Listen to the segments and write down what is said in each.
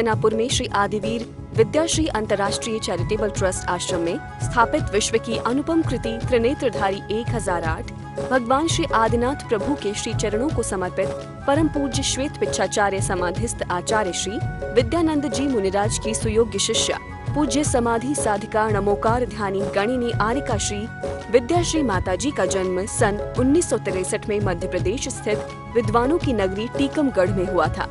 हस्तिनापुर में श्री आदिवीर विद्याश्री अंतर्राष्ट्रीय charitable trust आश्रम में स्थापित विश्व की अनुपम कृति त्रिनेत्रधारी 1008 भगवान श्री आदिनाथ प्रभु के श्री चरणों को समर्पित परम पूज्य श्वेत पिच्छाचार्य समाधिस्थ आचार्य श्री विद्यानंद जी मुनिराज की सुयोग्य शिष्या पूज्य समाधि साधिका नमोकार ध्यानी गणिनी आरिका श्री विद्याश्री माताजी का जन्म सन 1963 में मध्य प्रदेश स्थित विद्वानों की नगरी टीकमगढ़ में हुआ था।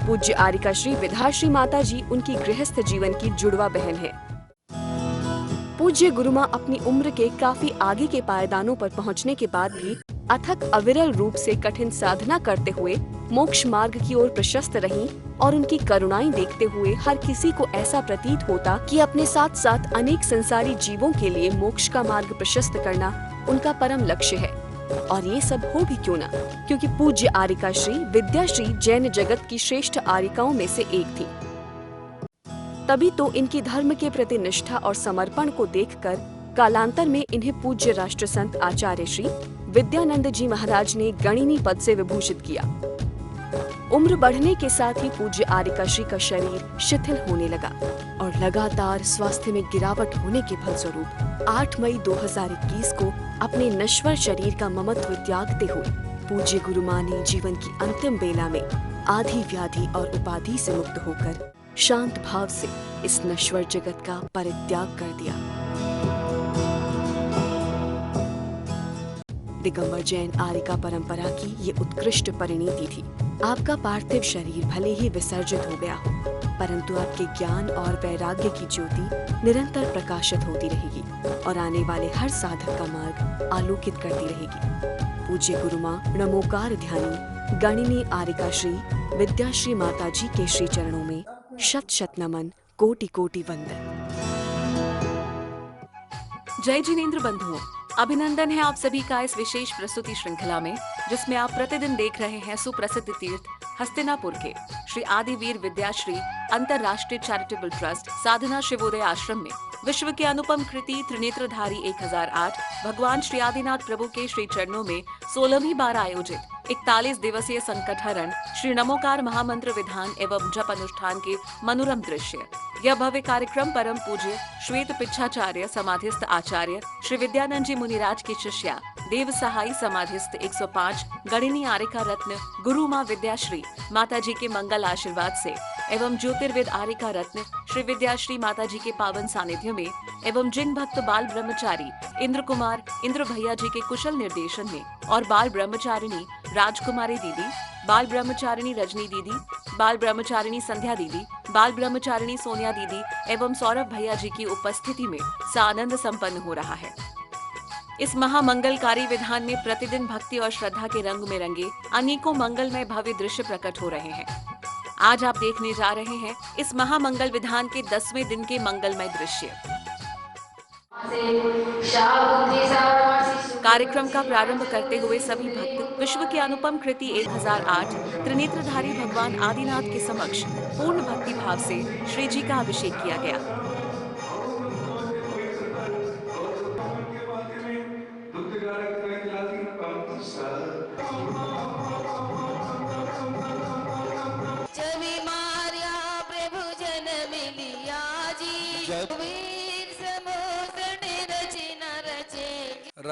पूज्य आरिका श्री विद्याश्री माताजी उनकी गृहस्थ जीवन की जुड़वा बहन है। पूज्य गुरुमां अपनी उम्र के काफी आगे के पायदानों पर पहुंचने के बाद भी अथक अविरल रूप से कठिन साधना करते हुए मोक्ष मार्ग की ओर प्रशस्त रहीं और उनकी करुणाएं देखते हुए हर किसी को ऐसा प्रतीत होता कि अपने साथ साथ अनेक संसारी जीवों के लिए मोक्ष का मार्ग प्रशस्त करना उनका परम लक्ष्य है। और ये सब हो भी क्यों ना, क्योंकि पूज्य आरिका श्री विद्याश्री जैन जगत की श्रेष्ठ आरिकाओं में से एक थी। तभी तो इनकी धर्म के प्रति निष्ठा और समर्पण को देखकर कालांतर में इन्हें पूज्य राष्ट्र संत आचार्य श्री विद्यानंद जी महाराज ने गणिनी पद से विभूषित किया। उम्र बढ़ने के साथ ही पूज्य आरिका श्री का शरीर शिथिल होने लगा और लगातार स्वास्थ्य में गिरावट होने के फलस्वरूप 8 मई 2021 को अपने नश्वर शरीर का ममत्व त्यागते हुए पूज्य गुरुमां ने जीवन की अंतिम बेला में आधि व्याधि और उपाधि से मुक्त होकर शांत भाव से इस नश्वर जगत का परित्याग कर दिया। दिगंबर जैन आरिका परंपरा की ये उत्कृष्ट परिणति थी। आपका पार्थिव शरीर भले ही विसर्जित हो गया हो, परंतु आपके ज्ञान और वैराग्य की ज्योति निरंतर प्रकाशित होती रहेगी और आने वाले हर साधक का मार्ग आलोकित करती रहेगी। पूज्य गुरुमां नमोकार ध्यानी गणिनी आरिका श्री विद्याश्री माताजी के श्री चरणों में शत शत नमन, कोटि कोटि वंदन। जय जिनेंद्र बंधुओं, अभिनंदन है आप सभी का इस विशेष प्रस्तुति श्रृंखला में, जिसमें आप प्रतिदिन देख रहे हैं सुप्रसिद्ध तीर्थ हस्तिनापुर के श्री आदिवीर विद्याश्री अंतर्राष्ट्रीय चैरिटेबल ट्रस्ट साधना शिवोदय आश्रम में विश्व के अनुपम कृति त्रिनेत्रधारी 1008 भगवान श्री आदिनाथ प्रभु के श्री चरणों में 16वीं बार आयोजित 41 दिवसीय संकटहरण श्री नमोकार महामंत्र विधान एवं जप अनुष्ठान के मनोरम दृश्य। यह भव्य कार्यक्रम परम पूज्य श्वेत पिच्छाचार्य समाधिस्थ आचार्य श्री विद्यानंद जी मुनिराज की शिष्या देव सहाई समाधिस्थ 105 गणिनी आरिका रत्न गुरुमां विद्याश्री माताजी के मंगल आशीर्वाद से एवं ज्योतिर्विद आरिका रत्न श्री विद्याश्री माताजी के पावन सानिध्य में एवं जिन भक्त बाल ब्रह्मचारी इंद्र कुमार इंद्र भैया जी के कुशल निर्देशन में और बाल ब्रह्मचारिणी राजकुमारी दीदी, बाल ब्रह्मचारिणी रजनी दीदी, बाल ब्रह्मचारिणी संध्या दीदी, बाल ब्रह्मचारिणी सोनिया दीदी एवं सौरभ भैया जी की उपस्थिति में सानंद संपन्न हो रहा है। इस महामंगलकारी विधान में प्रतिदिन भक्ति और श्रद्धा के रंग में रंगे अनेकों मंगलमय भव्य दृश्य प्रकट हो रहे हैं। आज आप देखने जा रहे हैं इस महामंगल विधान के 10वें दिन के मंगलमय दृश्य। कार्यक्रम का प्रारंभ करते हुए सभी भक्त विश्व की अनुपम कृति 1008 त्रिनेत्रधारी भगवान आदिनाथ के समक्ष पूर्ण भक्ति भाव से श्री जी का अभिषेक किया गया।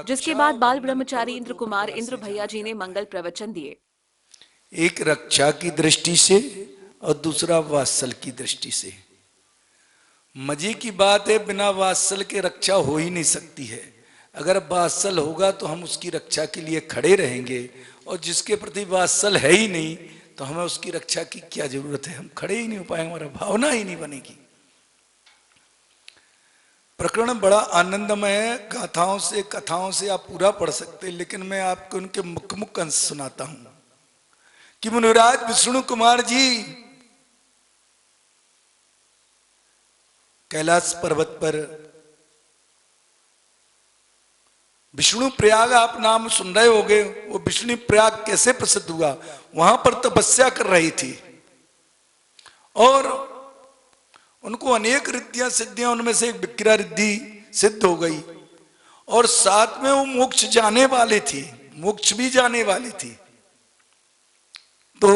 जिसके बाद बाल ब्रह्मचारी इंद्र कुमार इंद्र भैया जी ने मंगल प्रवचन दिए। एक रक्षा की दृष्टि से और दूसरा वात्सल की दृष्टि से। मजे की बात है, बिना वात्सल के रक्षा हो ही नहीं सकती है। अगर वात्सल होगा तो हम उसकी रक्षा के लिए खड़े रहेंगे, और जिसके प्रति वात्सल है ही नहीं तो हमें उसकी रक्षा की क्या जरूरत है। हम खड़े ही नहीं हो पाएंगे, हमारा भावना ही नहीं बनेगी। प्रकरण बड़ा आनंदमय है। गाथाओं से कथाओं से आप पूरा पढ़ सकते हैं, लेकिन मैं आपको उनके मुख मुख अंश सुनाता हूं कि मुनिराज विष्णु कुमार जी कैलाश पर्वत पर विष्णु प्रयाग, आप नाम सुन रहे होंगे, वो विष्णु प्रयाग कैसे प्रसिद्ध हुआ। वहां पर तपस्या कर रही थी और उनको अनेक रिद्धियां सिद्धियां, उनमें से एक विक्रा रिद्धि सिद्ध हो गई और साथ में वो मोक्ष जाने वाले थे, मोक्ष भी जाने वाली थी। तो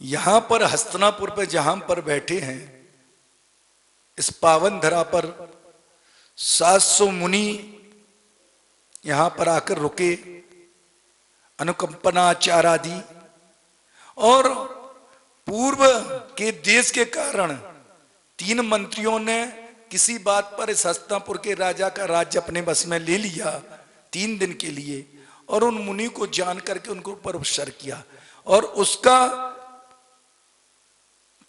यहां पर हस्तिनापुर पे जहां पर बैठे हैं, इस पावन धरा पर 700 मुनि यहां पर आकर रुके, अनुकंपनाचार आदि, और पूर्व के देश के कारण 3 मंत्रियों ने किसी बात पर इस हस्तिनापुर के राजा का राज्य अपने बस में ले लिया 3 दिन के लिए, और उन मुनि को जान करके उनको ऊपर उपसर किया, और उसका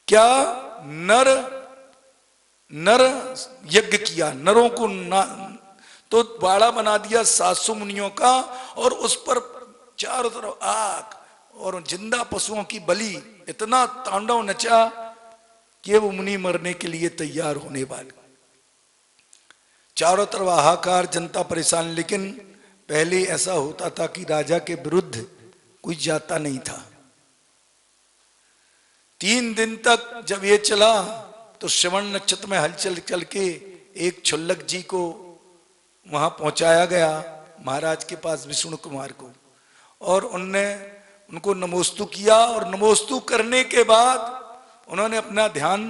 क्या नर यज्ञ किया, नरों को तो बाड़ा बना दिया 700 मुनियों का, और उस पर चारों तरफ आग और जिंदा पशुओं की बलि, इतना तांडव नचा कि वो मुनि मरने के लिए तैयार होने वाले। चारों तरफ हाहाकार, जनता परेशान। लेकिन पहले ऐसा होता था कि राजा के विरुद्ध कोई जाता नहीं था। 3 दिन तक जब ये चला तो श्रवण नक्षत्र में हलचल चल के एक छुल्लक जी को वहां पहुंचाया गया, महाराज के पास, विष्णु कुमार को, और उनको नमोस्तु किया, और नमोस्तु करने के बाद उन्होंने अपना ध्यान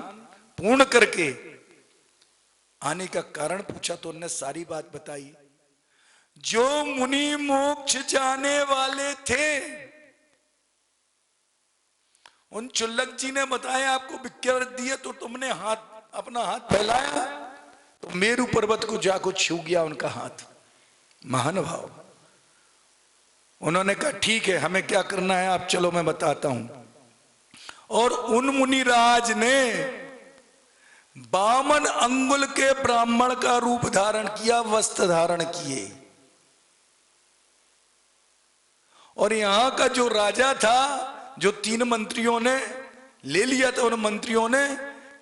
पूर्ण करके आने का कारण पूछा, तो उन्होंने सारी बात बताई। जो मुनि मोक्ष जाने वाले थे, उन चुल्लक जी ने बताया आपको विज्ञान दिए, तो तुमने अपना हाथ फैलाया तो मेरु पर्वत को जाकर छू गया उनका हाथ। महानुभाव, उन्होंने कहा ठीक है, हमें क्या करना है आप चलो मैं बताता हूं। और उन मुनिराज ने 52 अंगुल के ब्राह्मण का रूप धारण किया, वस्त्र धारण किए, और यहां का जो राजा था, जो 3 मंत्रियों ने ले लिया था, उन मंत्रियों ने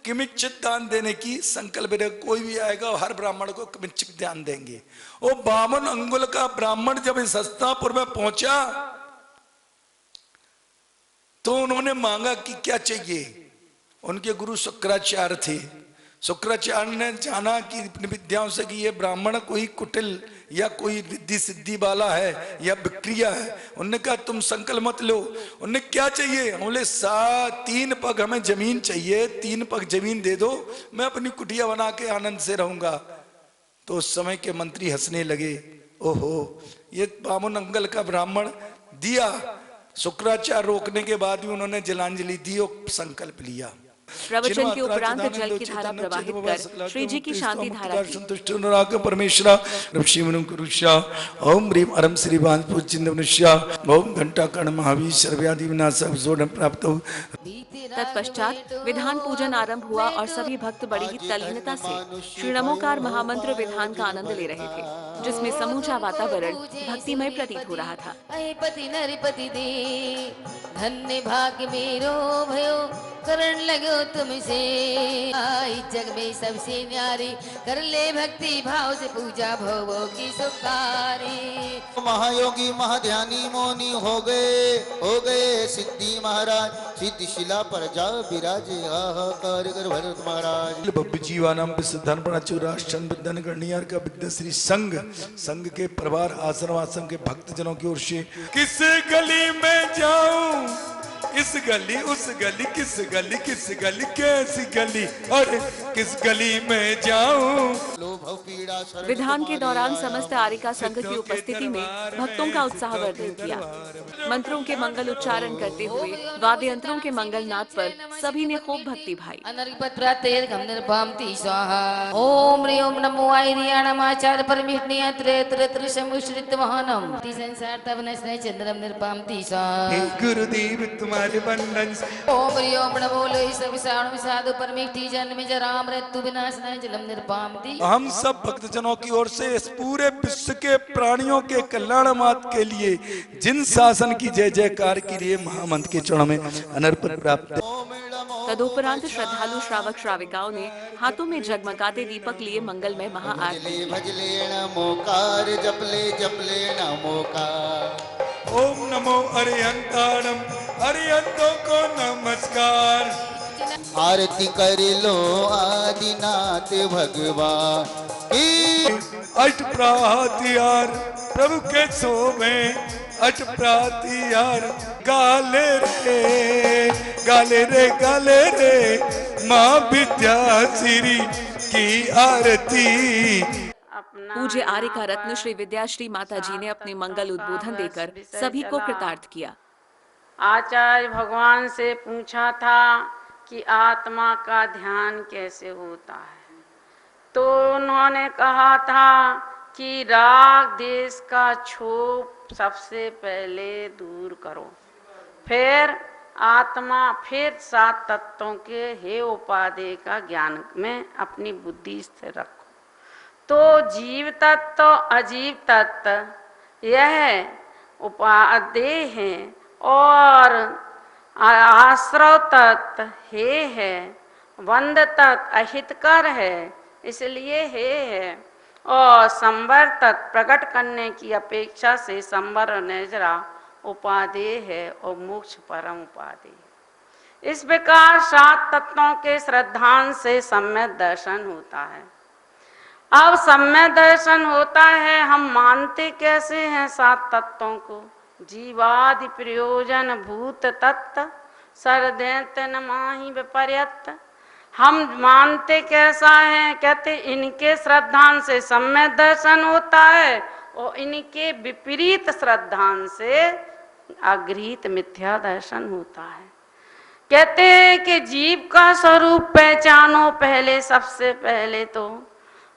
किमिच्चित दान देने की संकल्प रखा, कोई भी आएगा हर ब्राह्मण को किमिच्चित दान देंगे। वो 52 अंगुल का ब्राह्मण जब इस हस्तिनापुर में पहुंचा तो उन्होंने मांगा कि क्या चाहिए। उनके गुरु शुक्राचार्य थे। शुक्राचार्य ने जाना कि अपनी विद्याओं से कि ये ब्राह्मण कोई कुटिल या कोई रिद्धि सिद्धि वाला है या विक्रिया है। उन्होंने कहा तुम संकल्प मत लो। उन्हें क्या चाहिए? बोले 3 पग हमें जमीन चाहिए, 3 पग जमीन दे दो, मैं अपनी कुटिया बना के आनंद से रहूंगा। तो उस समय के मंत्री हंसने लगे, ओहो ये 52 अंगुल का ब्राह्मण दिया। शुक्राचार्य रोकने के बाद भी उन्होंने जलांजलि दी और संकल्प लिया। प्रवचन के उपरांत जल की धारा प्रवाहित कर श्री जी की शांति धारा संतुष्ट अनुराग परमेश्वरा ऋषि मनु कुरुष्या ओम ह्रीम अरम श्री बांधपुर चिन्ह मनुष्या ओम घंटा कर्ण महावीर सर्व्यादि विनाश जोड़ प्राप्त। तत्पश्चात विधान पूजन आरंभ हुआ और सभी भक्त बड़ी ही तल्लीनता से श्री नमोकार महामंत्र विधान का आनंद ले रहे थे, जिसमें समूचा वातावरण भक्तिमय प्रतीत हो रहा था। पति नरपति दे धन्य भाग्य मेरो भयो करण लगो तुमसे आई जग में सबसे न्यारी कर ले भक्ति भाव से पूजा भवो की सुखारी। महायोगी महाध्यानी मोनी हो गए सिद्धि महाराज सिद्धि शिला पर जा विराजे आहाकार कर भरत महाराज। बब्बी जीवानाम सिद्धांत राष्ट्रन विद्यान गणियार का विद्या श्री संघ के प्रभार आश्रम आश्रम के भक्तजनों की ओर से किस गली में जाऊं, इस गली उस गली, किस गली कैसी गली और किस गली में जाऊं। विधान के दौरान समस्त आरिका संघ की उपस्थिति में भक्तों का उत्साह वर्धित किया। मंत्रों के मंगल उच्चारण करते हुए वाद्य यंत्रों के मंगल नाद पर सभी ने खूब भक्ति भाई। ओम ह्रीं नमो आचार्य परमेष्णिया त्र समुश्रित महानम संसार तब चंद्रम निर्पामति गुरुदेव तुम्हारे बंधन। ओम ह्रीं नमो सर्वसाण साधु परमेष्टि जन्म जरा मृत्यु विनाशनाय जलम निर्पामति। हम सब भक्तजनों की ओर से इस पूरे विश्व के प्राणियों के कल्याण मात के लिए जिन शासन की जय जयकार के लिए महामंत्र के चरणों में अनर्पण प्राप्त। तदुपरांत श्रद्धालु श्रावक श्राविकाओं ने हाथों में जगमगाते दीपक लिए मंगलमय महाआरती। ओम नमो अरिहंताणम, अरिहंतों को नमस्कार। आरती कर लो आदिनाथ भगवान की। अष्ट प्रहतियार प्रभु के सो में अटप्राति यार गाले रे गाले रे गाले रे माँ विद्याश्री की आरती। पूज्य आर्य का रत्न श्री विद्याश्री माता जी ने अपने मंगल उद्बोधन देकर सभी को कृतार्थ किया। आचार्य भगवान से पूछा था कि आत्मा का ध्यान कैसे होता है, तो उन्होंने कहा था कि राग देश का क्षोभ सबसे पहले दूर करो, फिर आत्मा, फिर 7 तत्वों के हे उपादेय का ज्ञान में अपनी बुद्धि स्थिर रखो। तो जीव तत्व अजीव तत्व यह उपादेय है और आश्रव तत्व हे है, बंध तत्व अहितकर है इसलिए हे है, और संवर तत्व प्रकट करने की अपेक्षा से संवर और नेजरा उपादेय है और मोक्ष परम उपादेय। इस प्रकार 7 तत्वों के श्रद्धांश से सम्यक दर्शन होता है। अब सम्यक दर्शन होता है, हम मानते कैसे हैं 7 तत्वों को? जीवादि प्रयोजन भूत तत्व सरदैत्य नमाहि विपर्यत। हम मानते कैसा है? कहते इनके श्रद्धांश से सम्यक दर्शन होता है और इनके विपरीत श्रद्धांश से अगृहीत मिथ्या दर्शन होता है। कहते हैं कि जीव का स्वरूप पहचानो पहले, सबसे पहले तो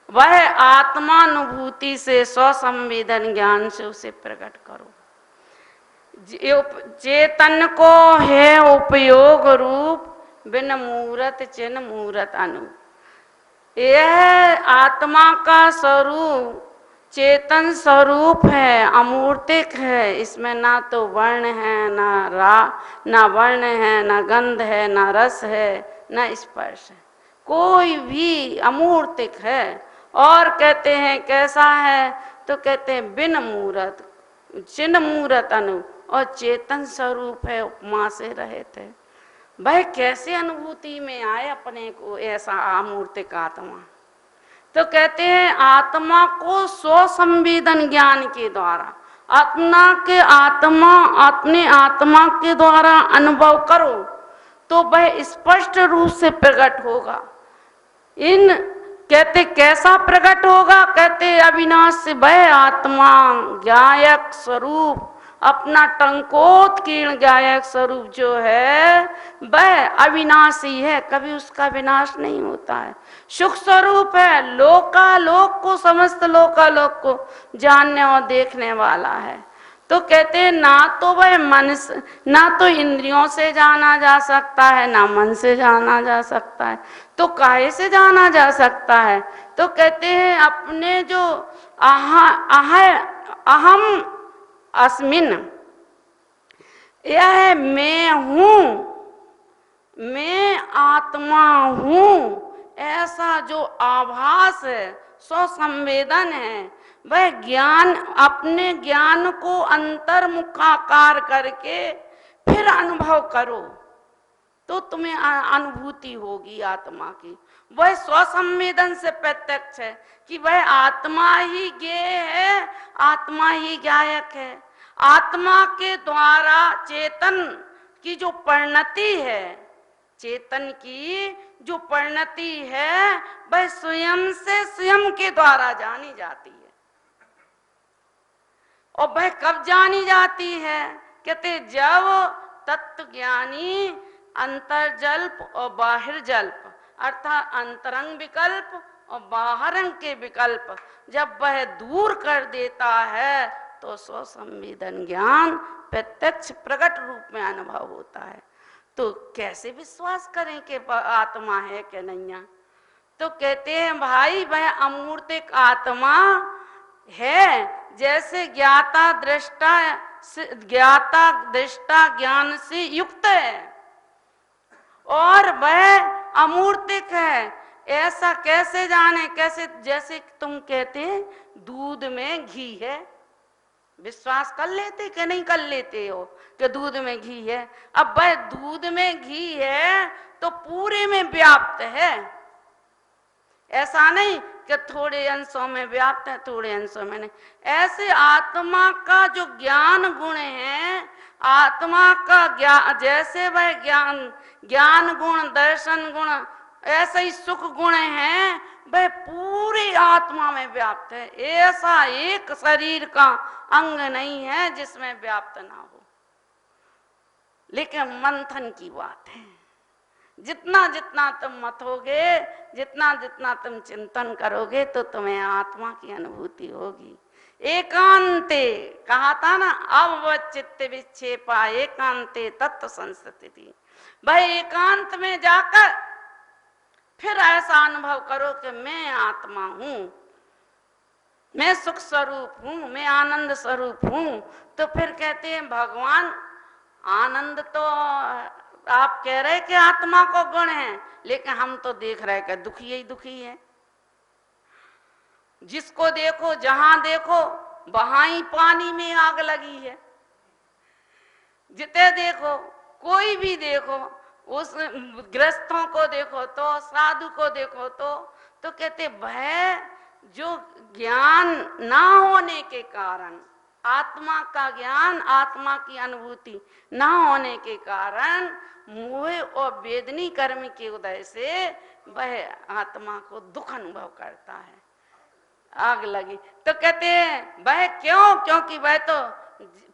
वह आत्मानुभूति से स्वसंवेदन ज्ञान से उसे प्रकट करो। चेतन को है उपयोग रूप बिन मूरत चिन्ह मूरत अनूप। यह आत्मा का स्वरूप चेतन स्वरूप है, अमूर्तिक है, इसमें ना तो वर्ण है, ना वर्ण है, ना गंध है, ना रस है, ना स्पर्श है, कोई भी अमूर्तिक है। और कहते हैं कैसा है? तो कहते हैं बिन मूरत चिन्ह मूरत अनु, और चेतन स्वरूप है, उपमा से रहित है। वह कैसे अनुभूति में आए अपने को ऐसा अमूर्तिक आत्मा? तो कहते हैं आत्मा को स्वसंवेदन ज्ञान के द्वारा अपने आत्मा के द्वारा अनुभव करो तो वह स्पष्ट रूप से प्रकट होगा। इन कहते कैसा प्रकट होगा? कहते अविनाशी वह आत्मा ज्ञायक स्वरूप, अपना टंकोत्कीर्ण ज्ञायक स्वरूप जो है वह अविनाशी है, कभी उसका विनाश नहीं होता है। सुख स्वरूप है, लोकालोक को, समस्त लोकालोक को जानने और देखने वाला है। तो कहते हैं ना तो वह मन से, ना तो इंद्रियों से जाना जा सकता है, ना मन से जाना जा सकता है, तो काहे से जाना जा सकता है? तो कहते हैं अपने जो अहम अस्मिन, यह मैं हूँ, मैं आत्मा हूँ, ऐसा जो आभास है, स्वसंवेदन है, वह ज्ञान, अपने ज्ञान को अंतर्मुखाकार करके फिर अनुभव करो तो तुम्हें अनुभूति होगी आत्मा की। वह स्वसंवेदन से प्रत्यक्ष है कि वह आत्मा ही ज्ञेय है, आत्मा ही ज्ञायक है। आत्मा के द्वारा चेतन की जो परिणति है, चेतन की जो परिणति है वह स्वयं से स्वयं के द्वारा जानी जाती है। और वह कब जानी जाती है? कहते जब तत्व ज्ञानी अंतर्जल्प और बाहिर जल्प, अर्थात अंतरंग विकल्प और बाहरंग के विकल्प जब वह दूर कर देता है तो स्वसंवेदन ज्ञान प्रत्यक्ष प्रकट रूप में अनुभव होता है। तो कैसे विश्वास करें कि आत्मा है कि नहीं है? तो कहते हैं भाई वह अमूर्तिक आत्मा है, जैसे ज्ञाता दृष्टा ज्ञान से युक्त है और वह अमूर्तिक है। ऐसा कैसे जाने? कैसे? जैसे तुम कहते हैं दूध में घी है, विश्वास कर लेते कि नहीं कर लेते हो कि दूध में घी है? अब वह दूध में घी है तो पूरे में व्याप्त है, ऐसा नहीं कि थोड़े अंशों में व्याप्त है, थोड़े अंशों में नहीं। ऐसे आत्मा का जो ज्ञान गुण है, आत्मा का ज्ञान, जैसे वह ज्ञान गुण, दर्शन गुण, ऐसे ही सुख गुण है, वह पूरी आत्मा में व्याप्त है। ऐसा एक शरीर का अंग नहीं है जिसमें व्याप्त ना हो। लेकिन मंथन की बात है, जितना जितना तुम मतोगे, जितना जितना तुम चिंतन करोगे, तो तुम्हें आत्मा की अनुभूति होगी। एकांते कहा था ना, अब चित्त विक्षेपा एकांते तत्व संस्थिति। भाई एकांत में जाकर फिर ऐसा अनुभव करो कि मैं आत्मा हूं, मैं सुख स्वरूप हूं, मैं आनंद स्वरूप हूं। तो फिर कहते हैं भगवान आनंद तो आप कह रहे कि आत्मा को गुण है, लेकिन हम तो देख रहे कि दुखी ही दुखी है। जिसको देखो, जहां देखो वहां ही पानी में आग लगी है। जिते देखो, कोई भी देखो, उस गृहस्थों को देखो तो, साधु को देखो तो कहते वह जो ज्ञान ना होने के कारण, आत्मा का ज्ञान, आत्मा की अनुभूति ना होने के कारण मोह और वेदनी कर्म के उदय से वह आत्मा को दुख अनुभव करता है। आग लगी तो कहते हैं वह क्यों? क्योंकि वह तो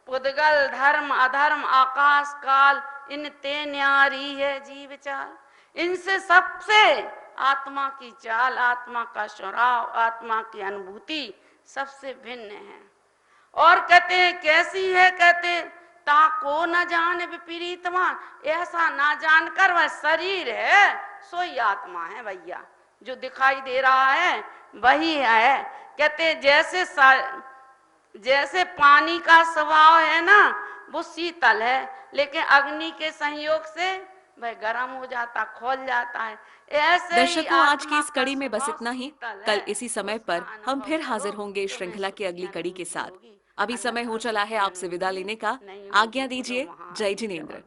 पुद्गल, धर्म, अधर्म, आकाश, काल, इन ते न्यारी है जीव चाल। इनसे सबसे आत्मा की चाल, आत्मा का स्वभाव, आत्मा की अनुभूति सबसे भिन्न है। और कहते हैं कैसी है? कहते ताको न जाने विपरीतमान, ऐसा ना जानकर वह शरीर है, सोई आत्मा है भैया। जो दिखाई दे रहा है वही है। कहते जैसे पानी का स्वभाव है ना, वो शीतल है, लेकिन अग्नि के संयोग से वह गर्म हो जाता, खोल जाता है। ऐसे दर्शकों, आज की इस कड़ी में बस इतना ही। कल इसी समय पर हम फिर हाजिर होंगे श्रृंखला की अगली कड़ी के साथ। अभी समय हो चला है आपसे विदा लेने का। आज्ञा दीजिए। जय जिनेंद्र।